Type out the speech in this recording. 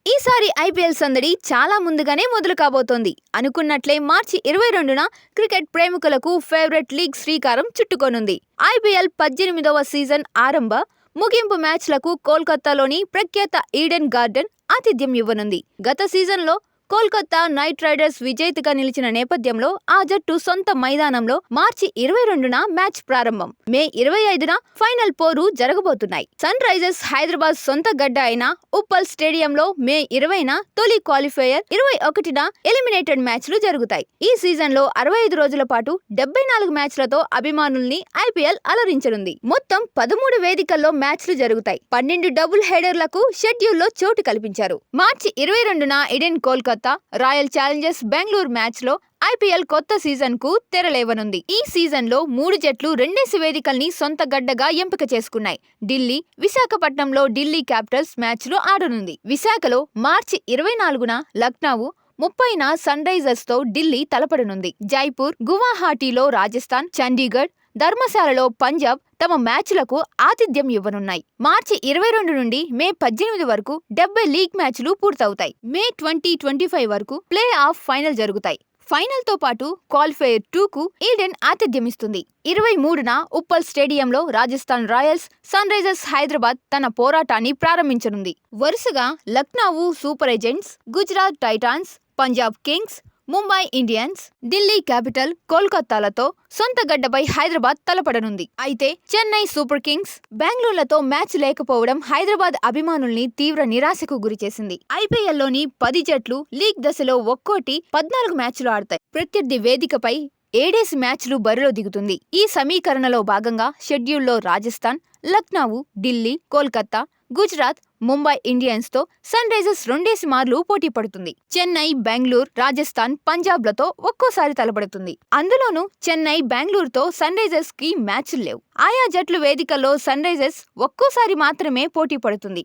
ఈసారి ఐపీఎల్ సందడి చాలా ముందుగానే మొదలు కాబోతోంది. అనుకున్నట్లే మార్చి 22న క్రికెట్ ప్రేమికులకు ఫేవరెట్ లీగ్ శ్రీకారం చుట్టుకోనుంది. ఐపీఎల్ 18వ సీజన్ ఆరంభ, ముగింపు మ్యాచ్లకు కోల్కతాలోని ప్రఖ్యాత ఈడెన్ గార్డెన్ ఆతిథ్యం ఇవ్వనుంది. గత సీజన్లో కోల్కతా నైట్ రైడర్స్ విజేతగా నిలిచిన నేపథ్యంలో ఆ జట్టు సొంత మైదానంలో మార్చి 22న మ్యాచ్ ప్రారంభం. మే 25న ఫైనల్ పోరు జరగబోతున్నాయి. సన్ రైజర్స్ హైదరాబాద్ సొంత గడ్డ అయిన ఉప్పల్ స్టేడియంలో మే 20న తొలి క్వాలిఫైయర్, 21న ఎలిమినేటెడ్ మ్యాచ్లు జరుగుతాయి. ఈ సీజన్లో 65 రోజుల పాటు 74 మ్యాచ్లతో అభిమానుల్ని ఐపీఎల్ అలరించనుంది. మొత్తం 13 వేదికల్లో మ్యాచ్లు జరుగుతాయి. 12 డబుల్ హెడర్లకు షెడ్యూల్లో చోటు కల్పించారు. మార్చి 22న Eden Kolkata Royal Challengers Bengaluru match లో ఐపీఎల్ కొత్త సీజన్ కు తెరలేవనుంది. ఈ సీజన్ లో 3 జట్లు రెండేసి వేదికల్ని సొంత గడ్డగా ఎంపిక చేసుకున్నాయి. ఢిల్లీ, విశాఖపట్నంలో ఢిల్లీ క్యాపిటల్స్ మ్యాచ్లు ఆడనుంది. విశాఖలో మార్చి 24న లక్నో, 30న సన్ రైజర్స్ తో ఢిల్లీ తలపడనుంది. జైపూర్, గువాహటిలో రాజస్థాన్, చండీగఢ్, ధర్మశాలలో పంజాబ్ తమ మ్యాచ్లకు ఆతిథ్యం ఇవ్వనున్నాయి. మార్చి 22 నుండి మే 18 వరకు 70 లీగ్ మ్యాచ్లు పూర్తవుతాయి. మే 2025 వరకు ప్లే ఆఫ్ ఫైనల్ జరుగుతాయి. ఫైనల్ తో పాటు క్వాలిఫైయర్ 2కు ఈడెన్ ఆతిథ్యమిస్తుంది. 23న ఉప్పల్ స్టేడియంలో Rajasthan Royals, Sunrisers Hyderabad తన పోరాటాన్ని ప్రారంభించనుంది. వరుసగా Lucknow Super Giants, Gujarat Titans, Punjab Kings, Mumbai Indians, Delhi Capital, కోల్కతాలతో సొంత గడ్డపై హైదరాబాద్ తలపడనుంది. అయితే చెన్నై సూపర్ కింగ్స్, బెంగళూరులతో మ్యాచ్ లేకపోవడం హైదరాబాద్ అభిమానుల్ని తీవ్ర నిరాశకు గురిచేసింది. ఐపీఎల్లోని 10 జట్లు లీగ్ దశలో ఒక్కోటి 14 మ్యాచ్లు ఆడతాయి. ప్రత్యర్థి వేదికపై 7 మ్యాచ్లు బరిలో దిగుతుంది. ఈ సమీకరణలో భాగంగా షెడ్యూల్లో రాజస్థాన్, లక్నో, ఢిల్లీ, కోల్కతా, గుజరాత్, ముంబై ఇండియన్స్ తో సన్ రైజర్స్ 2 మార్లు పోటీ పడుతుంది. చెన్నై, బెంగళూరు, రాజస్థాన్, పంజాబ్లతో ఒక్కోసారి తలపడుతుంది. అందులోనూ చెన్నై, బెంగళూరుతో సన్ రైజర్స్ కి మ్యాచ్లు లేవు. ఆయా జట్లు వేదికల్లో సన్ రైజర్స్ ఒక్కోసారి మాత్రమే పోటీ పడుతుంది.